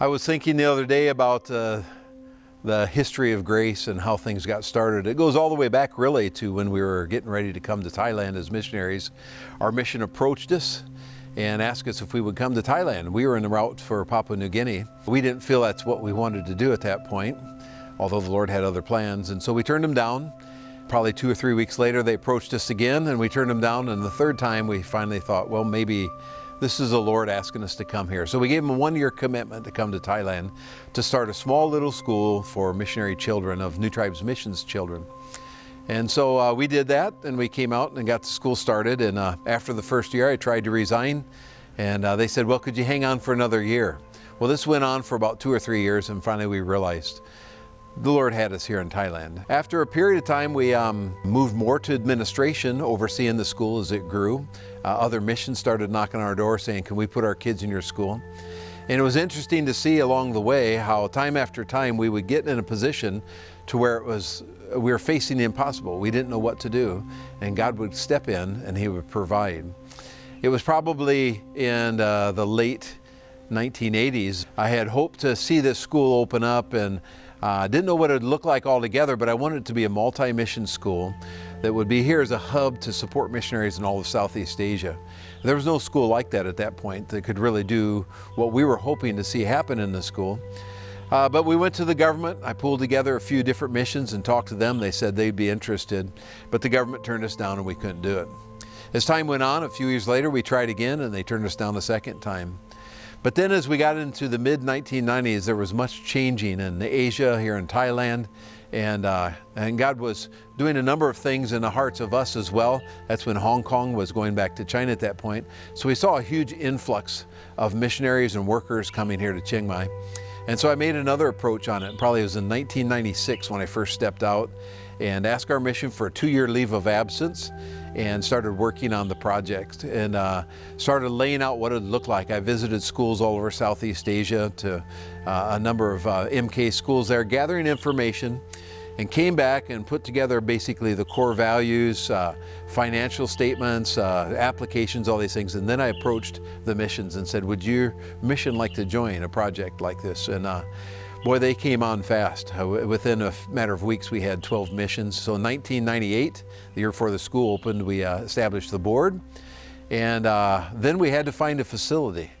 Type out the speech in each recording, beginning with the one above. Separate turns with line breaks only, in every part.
I was thinking the other day about the history of Grace and how things got started. It goes all the way back really to when we were getting ready to come to Thailand as missionaries. Our mission approached us and asked us if we would come to Thailand. We were en route for Papua New Guinea. We didn't feel that's what we wanted to do at that point, although the Lord had other plans, and so we turned them down. Probably 2 or 3 weeks later they approached us again and we turned them down, and the third time we finally thought, well, maybe this is the Lord asking us to come here. So we gave them a 1-year commitment to come to Thailand to start a small little school for missionary children of New Tribes Missions children. And so we did that, and we came out and got the school started. And after the first year, I tried to resign, and they said, well, could you hang on for another year? Well, this went on for about 2 or 3 years, and finally we realized the Lord had us here in Thailand. After a period of time, we moved more to administration, overseeing the school as it grew. Other missions started knocking on our door saying, can we put our kids in your school? And it was interesting to see along the way how time after time we would get in a position to where we were facing the impossible. We didn't know what to do, and God would step in and He would provide. It was probably in the late 1980s. I had hoped to see this school open up, and didn't know what it would look like altogether, but I wanted it to be a multi-mission school that would be here as a hub to support missionaries in all of Southeast Asia. There was no school like that at that point that could really do what we were hoping to see happen in the school. But we went to the government. I pulled together a few different missions and talked to them. They said they'd be interested, but the government turned us down and we couldn't do it. As time went on, a few years later, we tried again and they turned us down a second time. But then as we got into the mid-1990s, there was much changing in Asia, here in Thailand, and God was doing a number of things in the hearts of us as well. That's when Hong Kong was going back to China at that point. So we saw a huge influx of missionaries and workers coming here to Chiang Mai. And so I made another approach on it. Probably it was in 1996 when I first stepped out and asked our mission for a 2-year leave of absence and started working on the project and started laying out what it would look like. I visited schools all over Southeast Asia to a number of MK schools there, gathering information, and came back and put together basically the core values, financial statements, applications, all these things. And then I approached the missions and said, would your mission like to join a project like this? And boy, they came on fast. Within a matter of weeks, we had 12 missions. So in 1998, the year before the school opened, we established the board. And then we had to find a facility.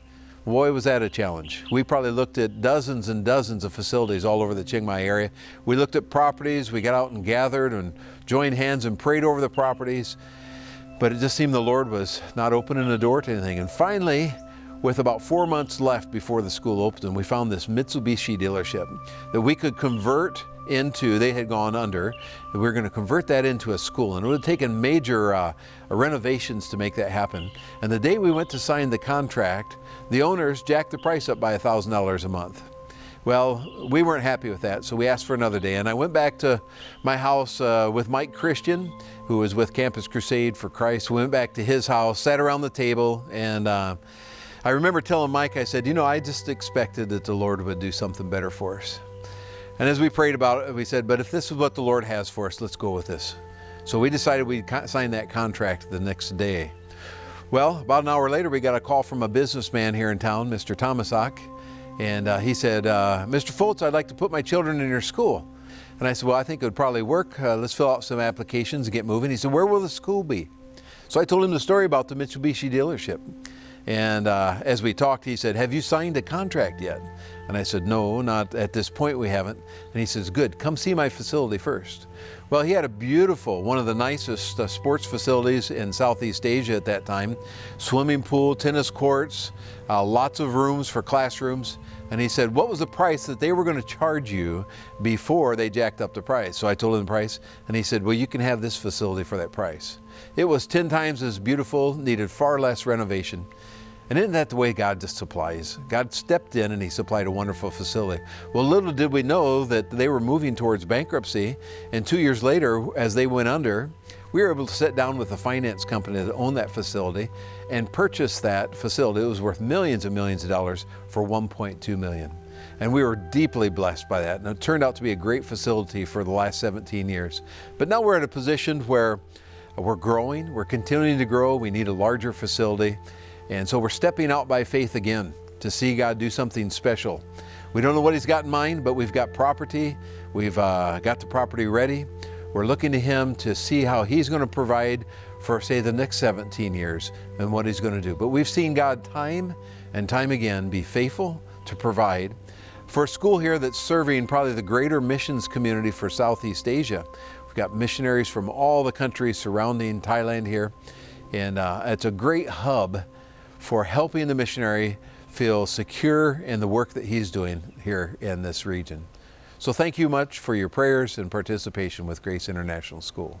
Boy, was that a challenge. We probably looked at dozens and dozens of facilities all over the Chiang Mai area. We looked at properties, we got out and gathered and joined hands and prayed over the properties. But it just seemed the Lord was not opening the door to anything. And finally, with about 4 months left before the school opened, we found this Mitsubishi dealership that we could convert into. They had gone under, and we were going to convert that into a school, and it would have taken major renovations to make that happen. And the day we went to sign the contract, the owners jacked the price up by $1,000 a month. Well, we weren't happy with that, so we asked for another day. And I went back to my house with Mike Christian, who was with Campus Crusade for Christ. We went back to his house, sat around the table, and I remember telling Mike, I said, you know, I just expected that the Lord would do something better for us. And as we prayed about it, we said, but if this is what the Lord has for us, let's go with this. So we decided we'd sign that contract the next day. Well, about an hour later, we got a call from a businessman here in town, Mr. Thomasak. And he said, Mr. Fultz, I'd like to put my children in your school. And I said, well, I think it would probably work. Let's fill out some applications and get moving. He said, where will the school be? So I told him the story about the Mitsubishi dealership. And as we talked, he said, have you signed a contract yet? And I said, no, not at this point we haven't. And he says, good, come see my facility first. Well, he had a beautiful, one of the nicest sports facilities in Southeast Asia at that time. Swimming pool, tennis courts, lots of rooms for classrooms. And he said, what was the price that they were going to charge you before they jacked up the price? So I told him the price, and he said, well, you can have this facility for that price. It was 10 times as beautiful, needed far less renovation. And isn't that the way God just supplies? God stepped in and He supplied a wonderful facility. Well, little did we know that they were moving towards bankruptcy. And 2 years later, as they went under, we were able to sit down with the finance company that owned that facility and purchase that facility. It was worth millions and millions of dollars for $1.2 million. And we were deeply blessed by that. And it turned out to be a great facility for the last 17 years. But now we're at a position where we're growing, we're continuing to grow, we need a larger facility. And so we're stepping out by faith again. to see God do something special. We don't know what He's got in mind, but we've got property. We've got the property ready. We're looking to Him to see how He's going to provide for, say, the next 17 years and what He's going to do. But we've seen God time and time again be faithful to provide for a school here that's serving probably the greater missions community for Southeast Asia. We've got missionaries from all the countries surrounding Thailand here, and it's a great hub for helping the missionary feel secure in the work that he's doing here in this region. So thank you much for your prayers and participation with Grace International School.